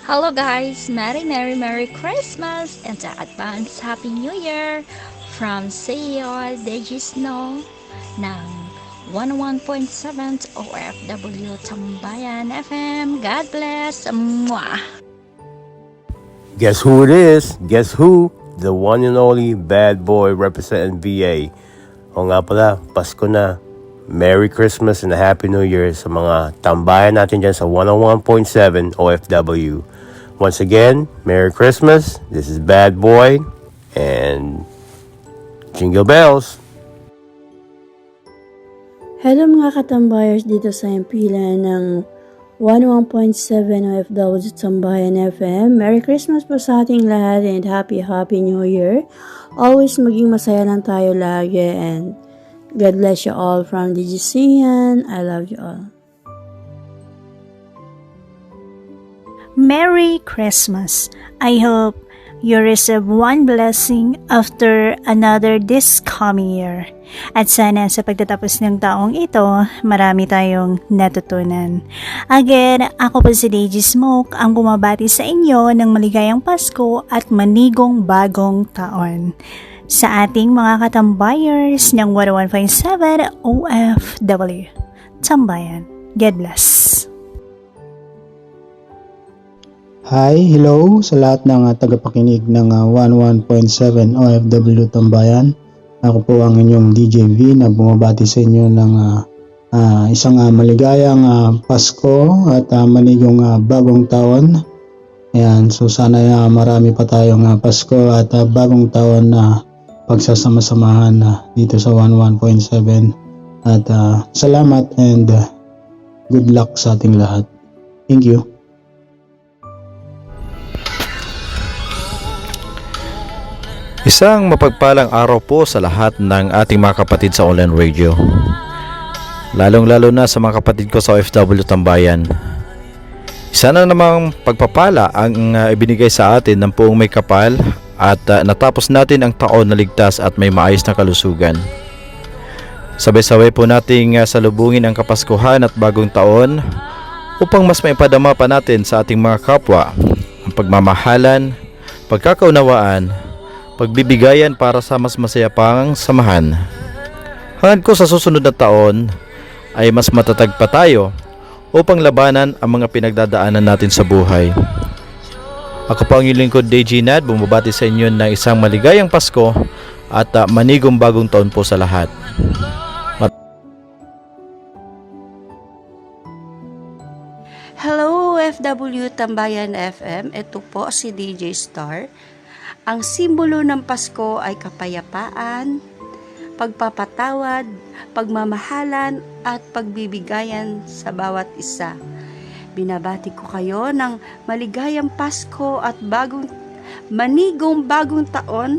Hello guys! Merry Christmas and advance Happy New Year from CEO Deji Snow ng 101.7 OFW Tambayan FM. God bless! Mwah! Guess who it is? Guess who? The one and only bad boy representing VA. O nga pala, Pasko na. Merry Christmas and a Happy New Year sa mga tambayan natin dyan sa 101.7 OFW. Once again, Merry Christmas. This is Bad Boy and Jingle Bells. Hello mga katambayers dito sa impila ng 101.7 OFW Tambayan FM. Merry Christmas po sa ating lahat and Happy New Year. Always maging masaya lang tayo lagi and God bless you all from DGCN. I love you all. Merry Christmas. I hope you receive one blessing after another this coming year. At sana sa pagtatapos ng taong ito, marami tayong natutunan. Again, ako po si Deji Smoke, ang bumabati sa inyo ng maligayang Pasko at manigong bagong taon. Sa ating mga katambayers ng 101.7 OFW Tambayan. God bless. Hi, hello sa lahat ng tagapakinig ng 101.7 OFW Tambayan. Ako po ang inyong DJ V na bumabati sa inyo ng isang maligayang Pasko at manigong bagong taon. Ayan, so sana marami pa tayong Pasko at bagong taon na pagsasama-samahan dito sa 101.7. At salamat and good luck sa ating lahat. Thank you. Isang mapagpalang araw po sa lahat ng ating mga kapatid sa online radio. Lalong-lalo na sa mga kapatid ko sa OFW Tambayan. Sana namang pagpapala ang ibinigay sa atin ng Poong May Kapal at natapos natin ang taon na ligtas at may maayos na kalusugan. Sabay-sabay po nating salubungin ang Kapaskuhan at bagong taon upang mas maipadama pa natin sa ating mga kapwa ang pagmamahalan, pagkakaunawaan, pagbibigayan para sa mas masaya pang samahan. Hangad ko sa susunod na taon ay mas matatag pa tayo upang labanan ang mga pinagdadaanan natin sa buhay. Ako po ang inyong lingkod DJ Nad, bumabati sa inyo ng isang maligayang Pasko at manigong bagong taon po sa lahat. Hello OFW Tambayan FM, ito po si DJ Star. Ang simbolo ng Pasko ay kapayapaan, pagpapatawad, pagmamahalan at pagbibigayan sa bawat isa. Binabati ko kayo ng maligayang Pasko at manigong bagong taon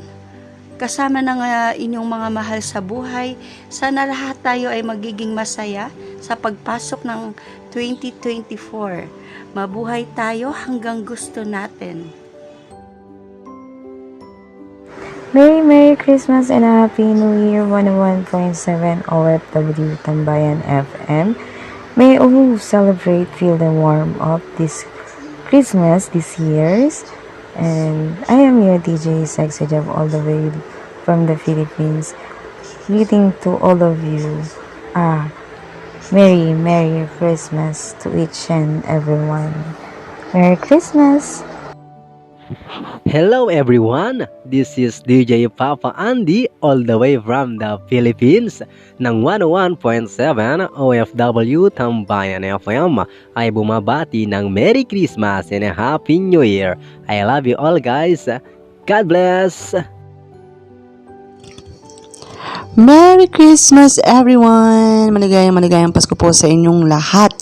kasama ng inyong mga mahal sa buhay. Sana lahat tayo ay magiging masaya sa pagpasok ng 2024. Mabuhay tayo hanggang gusto natin. Merry Christmas and a Happy New Year 101.7 OFW Tambayan FM. May all celebrate, feel the warmth of this Christmas this year's. And I am your DJ Sexy Job all the way from the Philippines. Greeting to all of you. Merry Christmas to each and everyone. Merry Christmas! Hello everyone, this is DJ Papa Andy all the way from the Philippines ng 101.7 OFW Tambayan FM ay bumabati ng Merry Christmas and a Happy New Year. I love you all guys. God bless! Merry Christmas everyone! Maligayang Pasko po sa inyong lahat.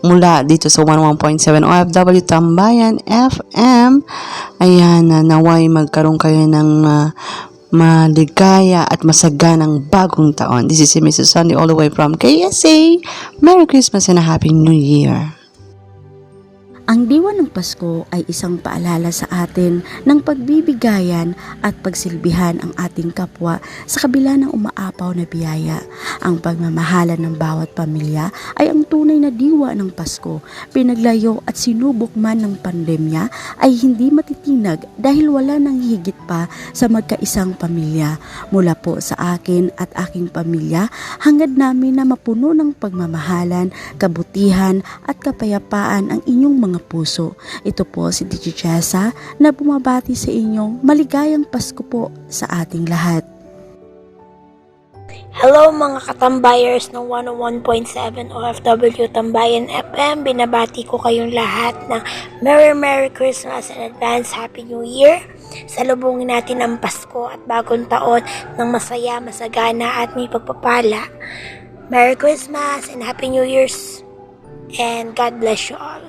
Mula dito sa 101.7 OFW Tambayan FM. Ayan, naway magkaroon kayo ng maligaya at masaganang bagong taon. This is si Mrs. Sunday all the way from KSA. Merry Christmas and a Happy New Year. Ang diwa ng Pasko ay isang paalala sa atin ng pagbibigayan at pagsilbihan ang ating kapwa sa kabila ng umaapaw na biyaya. Ang pagmamahalan ng bawat pamilya ay ang tunay na diwa ng Pasko. Pinaglayo at sinubok man ng pandemya ay hindi matitinag dahil wala nang higit pa sa magkaisang pamilya. Mula po sa akin at aking pamilya, hangad namin na mapuno ng pagmamahalan, kabutihan at kapayapaan ang inyong mga puso. Ito po si DJ Chessa na bumabati sa inyong maligayang Pasko po sa ating lahat. Hello mga katambayers ng 101.7 OFW Tambayan FM. Binabati ko kayong lahat ng Merry Christmas and advance Happy New Year. Salubungin natin ang Pasko at bagong taon ng masaya, masagana at may pagpapala. Merry Christmas and Happy New Year's and God bless you all.